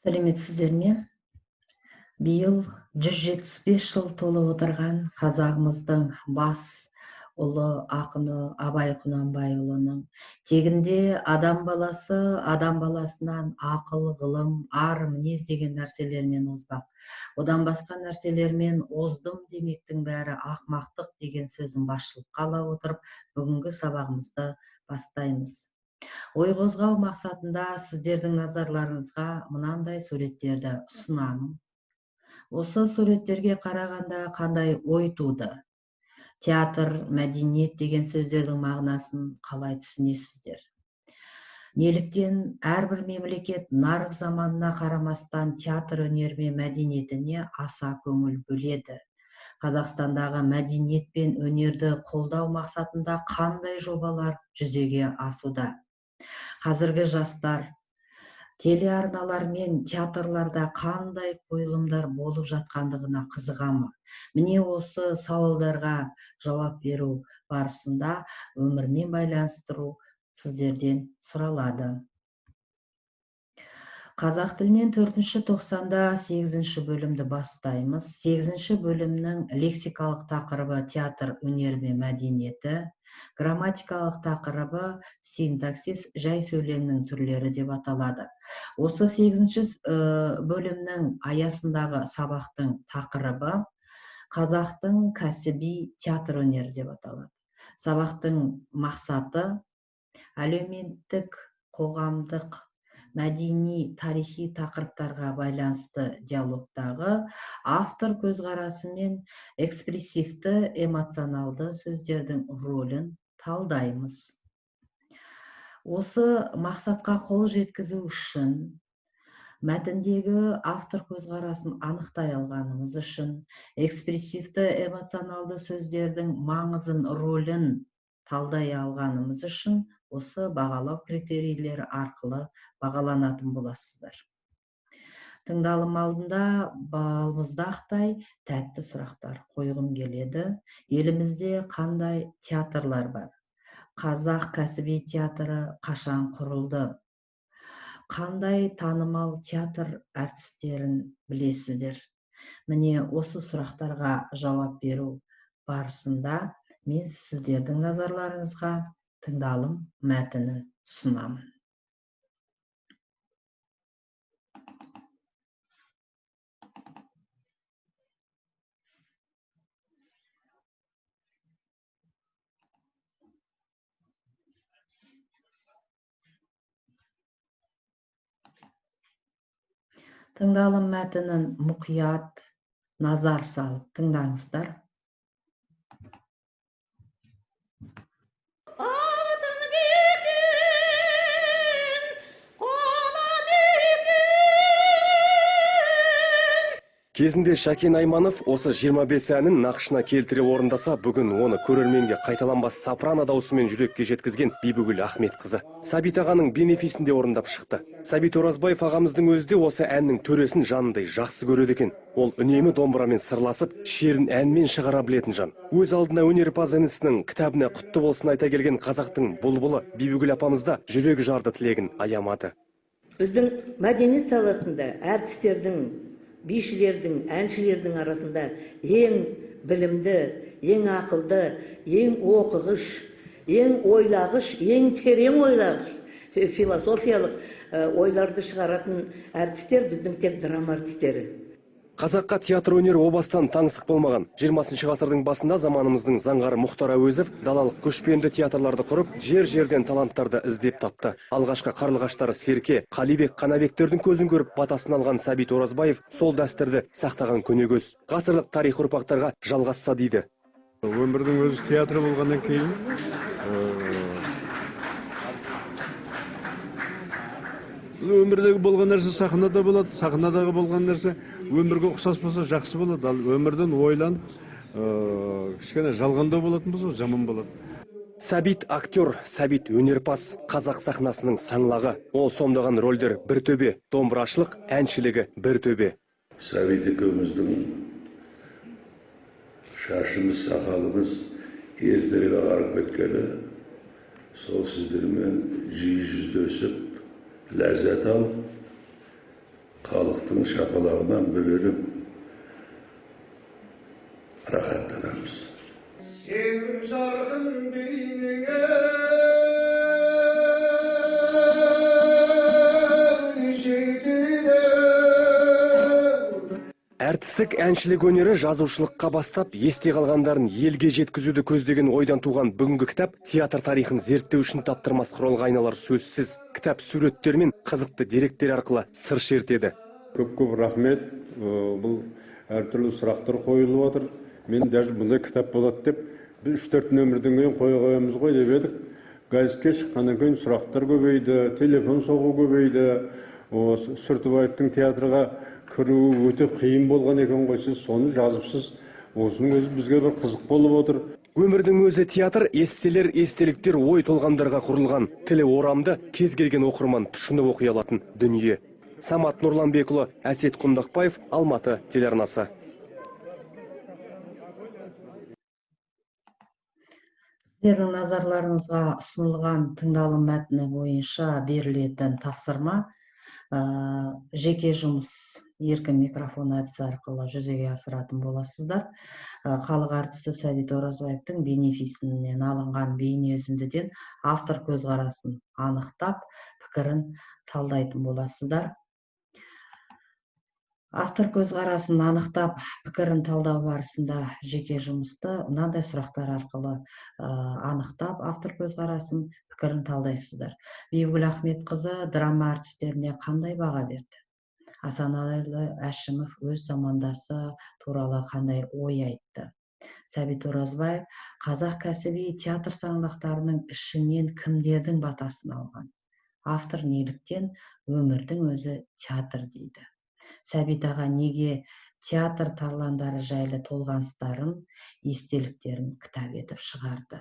Сәлеметсіздер ме? Биыл 175 жыл толып отырған қазағымыздың бас ұлы ақыны Абай Құнанбайұлының тегінде адам баласы адам баласынан ақыл, ғылым, ар, мінез деген нәрселермен озбақ. Одан басқа нәрселермен оздым демектің бәрі ақымақтық деген сөзін басшылыққа ала отырып, бүгінгі сабағымызды бастаймыз. Ой қозғау мақсатында сіздердің назарларыңызға мынандай суреттерді ұсынамын. Осы суреттерге қарағанда қандай ой туды? Театр, мәдениет деген сөздердің мағынасын қалай түсінесіздер? Неліктен әрбір мемлекет нарық заманына қарамастан театр өнері мен мәдениетіне аса көңіл бөледі? Қазақстандағы мәдениет пен өнерді қолдау мақсатында қандай жобалар жүзеге асуда? Қазіргі жастар телеарналар мен театрларда қандай қойылымдар болып жатқандығына қызыға ма? Міне осы сауалдарға жауап беру барысында өмірмен байланыстыру сіздерден сұралады. Қазақ тілінен 4-ші тоқсанда 8-ші бөлімді бастаймыз. 8-ші бөлімнің лексикалық тақырыбы театр өнері мен мәдениеті, грамматикалық тақырыбы синтаксис, жай сөйлемнің түрлері деп аталады. Осы 8-ші бөлімнің аясындағы сабақтың тақырыбы қазақтың кәсіби театр өнері деп аталады. Сабақтың мақсаты әлеуметтік, қоғамдық, мәдени, тарихи тақырыптарға байланысты диалогтағы автор көзқарасы мен экспрессивті, эмоционалды сөздердің рөлін талдаймыз. Осы мақсатқа қол жеткізу үшін мәтіндегі автор көзқарасын анықтай алғанымыз үшін, экспрессивті, эмоционалды сөздердің маңызын, рөлін талдай алғанымыз үшін осы бағалау критерийлері арқылы бағаланатын боласыздар. Тыңдалым алдында балмұздақтай тәтті сұрақтар қойғым келеді. Елімізде қандай театрлар бар? Қазақ кәсіби театры қашан құрылды? Қандай танымал театр әртістерін білесіздер? Міне осы сұрақтарға жауап беру барысында мен сіздердің назарларыңызға тыңдалым мәтіні ұсынамын. Тыңдалым мәтінін мұқият назар салып тыңдаңыздар. Кезінде Шәкен Айманов осы 25 әнін нақышына келтіре орындаса, бүгін оны көрерменге қайталанбас сопрано даусымен жүрекке жеткізген Бибігүл Ахметқызы. Сәбит ағаның бенефисінде орындап шықты. Сәбит Оразбаев ағамыздың өзі де осы әннің төресін жанындай жақсы көреді екен. Ол үнемі домбырамен сырласып, шерін әнмен шығара білетін жан. Өз алдына өнерпаз інісінің кітабына құтты болсын айта келген қазақтың бұлбұлы Бибігүл апамызда жүрегі жарды тілегін аямады. Біздің мәдениет саласында әртістердің, бишілердің, әншілердің арасында ең білімді, ең ақылды, ең оқығыш, ең ойлағыш, ең терең ойлағыш, философиялық ойларды шығаратын әртістер біздің тек драма әртістері. Қазаққа театр өнері о бастан таңсық болмаған. 20 ғасырдың басында заманымыздың заңғары Мұхтар Әуезов далалық көшпенді театрларды құрып, жер-жерден таланттарды іздеп тапты. Алғашқы қарлығаштары Серке, Қалибек, Қанабектердің көзін көріп батасын алған Сәбит Оразбаев сол дәстүрді сақтаған көнегөз. Ғасырлық тарих ұрпақтарға жалғасса дейді. Өмірдің өзі театры болғаннан кейін өмірдегі болған нәрсе сахнада болады, сахнадағы болған нәрсе өмірге ұқсас болса жақсы болады. Ал өмірден ойлан, кішкене жалғандау болатын болса жаман болады. Сәбит актер, Сәбит өнерпаз, қазақ сахнасының саңлағы. Ол сомдаған рөлдер бір төбе, домбырашылық, әншілігі бір төбе. Сәбит екеуміздің шашымыз, сақалымыз ертерек ағарып кеткені, сол сіздермен жиі жүздесіп, ләззат алып, халықтың шапалағынан бөлеліп рахаттанамыз. Сенің жарқын бейнеңе жетеді. Әртістік әншілік өнері жазушылыққа бастап, есте қалғандарын елге жеткізуді көздеген ойдан туған бүгінгі кітап театр тарихын зерттеу үшін таптырмас құралға айналар сөзсіз. Кітап суреттер мен қызықты деректер арқылы сыр шертеді. Көп рахмет. Бұл әртүрлі сұрақтар қойылып отыр. Мен даже бұндай кітап болады деп, біз 3-4 нөмірден кейін қойғанымыз ғой деп едік. Газетке шыққаннан кейін сұрақтар көбейді, телефон соғу көбейді. Сүртібаевтың театрға кіруі өте қиын болған екен ғой, сіз соны жазыпсыз. Осының өзі бізге бір қызық болып отыр. Өмірдің өзі театр, эсселер, естеліктер ой толғамдарға құрылған, тілі орамды, кез келген оқырман тұшынып оқи алатын дүние. Самат Нұрланбекұлы, Әсет Құндақбаев, Алматы телеарнасы. Сіздердің назарларыңызға ұсынылған тыңдалым мәтіні бойынша берілетін тапсырма жеке жұмыс еркін микрофон әдісі арқылы жүзеге асыратын боласыздар. Халық әртісі Сәбит Оразбаевтың бейнефисінен алынған бейне үзіндіден автор көзқарасын анықтап, пікірін талдайтын боласыздар. Автор көзқарасын анықтап, пікірін талдау барысында жеке жұмысты мынандай сұрақтар арқылы анықтап, автор көзқарасын, пікірін талдайсыздар. Бибігүл Ахметқызы драма әртістеріне қандай баға берді? Асанәлі Әшімов өз замандасы туралы қандай ой айтты? Сәбит Оразбаев қазақ кәсіби театр саңлақтарының ішінен кімдердің батасын алған? Автор неліктен өмірдің өзі театр дейді? Сәбит аға неге театр тарландары жайлы толғаныстарын, естеліктерін кітап етіп шығарды?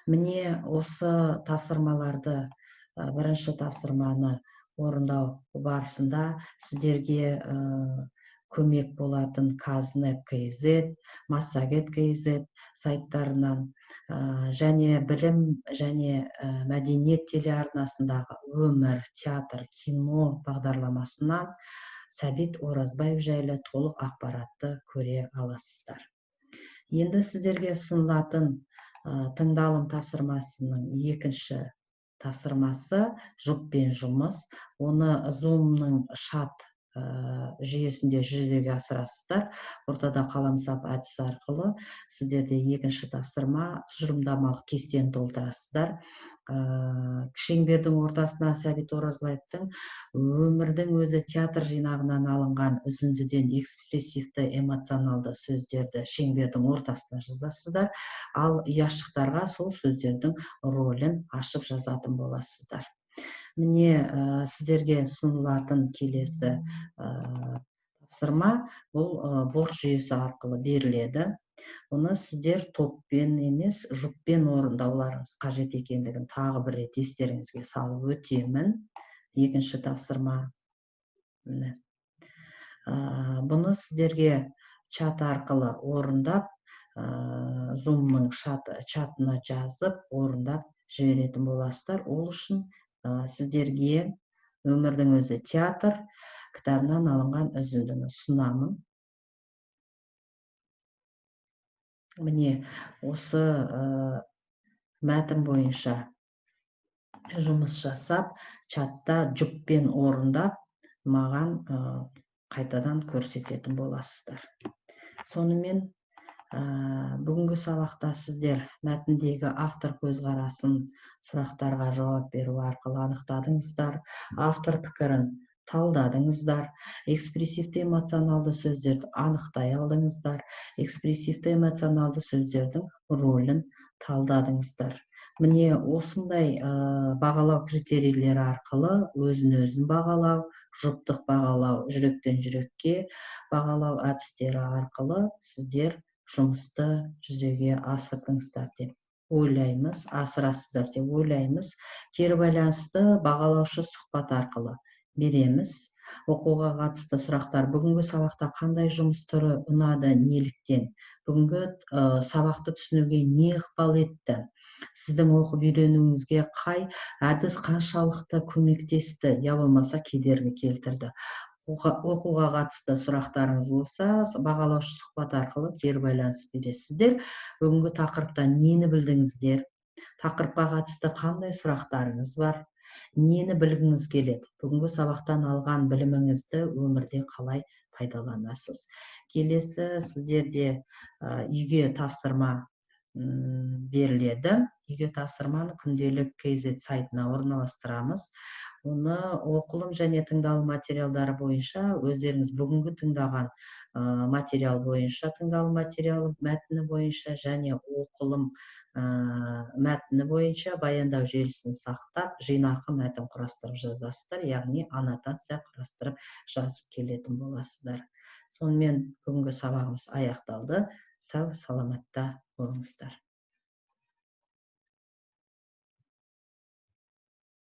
Міне осы тапсырмаларды, бірінші тапсырманы орындау барысында сіздерге көмек болатын Казнеп.kz, Массагет.kz сайттарынан және білім және мәдениет телеарнасындағы өмір, театр, кино бағдарламасынан Сәбит Оразбаев жайлы толық ақпаратты көре аласыздар. Енді сіздерге ұсынылатын тыңдалым тапсырмасының екінші тапсырмасы жұппен жұмыс. Оны Zoom-ның чат жүйесінде жүзеге асырасыздар. Ортада қаламсап әдісі арқылы сіздерде екінші тапсырма тұжырымдамалық кестені толтырасыздар. Шеңбердің ортасына Сәбит Оразбаевтың өмірдің өзі театр жинағынан алынған үзіндіден экспрессивті эмоционалды сөздерді шеңбердің ортасына жазасыздар, ал ұяшықтарға сол сөздердің ролін ашып жазатын боласыздар. Міне сіздерге ұсынылатын келесі тапсырма бұл борт жүйесі арқылы беріледі. Оны сіздер топпен емес, жұппен орындауларыңыз қажет екендігін тағы бір рет естеріңізге салып өтемін. Екінші тапсырма. Бұны сіздерге чат арқылы орындап, Zoom-ның чатына жазып, орындап жіберетін боласыздар. Ол үшін сіздерге өмірдің өзі театр кітабынан алынған үзіндіні ұсынамын. Міне осы мәтін бойынша жұмыс жасап, чатта жұппен орындап, маған қайтадан көрсететін боласыздар. Сонымен бүгінгі сабақта сіздер мәтіндегі автор көзқарасын сұрақтарға жауап беру арқылы анықтадыңыздар, автор пікірін талдадыңыздар, экспрессивті эмоционалды сөздерді анықтай алдыңыздар, экспрессивті эмоционалды сөздердің ролін талдадыңыздар. Міне осындай бағалау критерийлері арқылы өзін-өзін бағалау, жұптық бағалау, жүректен жүрекке бағалау әдістері арқылы сіздер жұмысты жүзеге асырдыңыздар деп ойлаймыз, асырасыздар деп ойлаймыз. Кері байланысты бағалаушы сұхбат арқылы береміз. Оқуға қатысты сұрақтар: бүгінгі сабақта қандай жұмыс түрі ұнады, неліктен? Бүгінгі сабақты түсінуге не ықпал етті? Сіздің оқып үйренуіңізге қай әдіс қаншалықты көмектесті, я болмаса кедергі келтірді? окууга катысты сурактарыңыз болса, багалооч сухбат аркылуу кері байланысып бересиздер. Бүгүнкү такырыпта эмнени билдиңиздер? Такырыпка катысты кандай сурактарыңыз бар? Эмнени билгиңиз келет? Бүгүнкү сабактан алган билимиңизди өмүрдө калай пайдаланасыз? Келесі сіздерде үйгө тапсырма бериледі. Үйгө тапсырманы күнделік KZ сайтына орналастырамыз. Оны окулум және тыңдалуу материалдары боюнча өздеріңіз бүгүнкү тыңдаган материал боюнча, тыңдалуу материалы мәтіні боюнча және окулум мәтіні боюнча баяндау желісін сактап, жыйнакы мәтін курастырып жазасыздар, яғни аннотация курастырып жазып келетін боласыздар. Сонымен бүгүнкү сабагыбыз аякталды. Сау саламатта болуңуздар.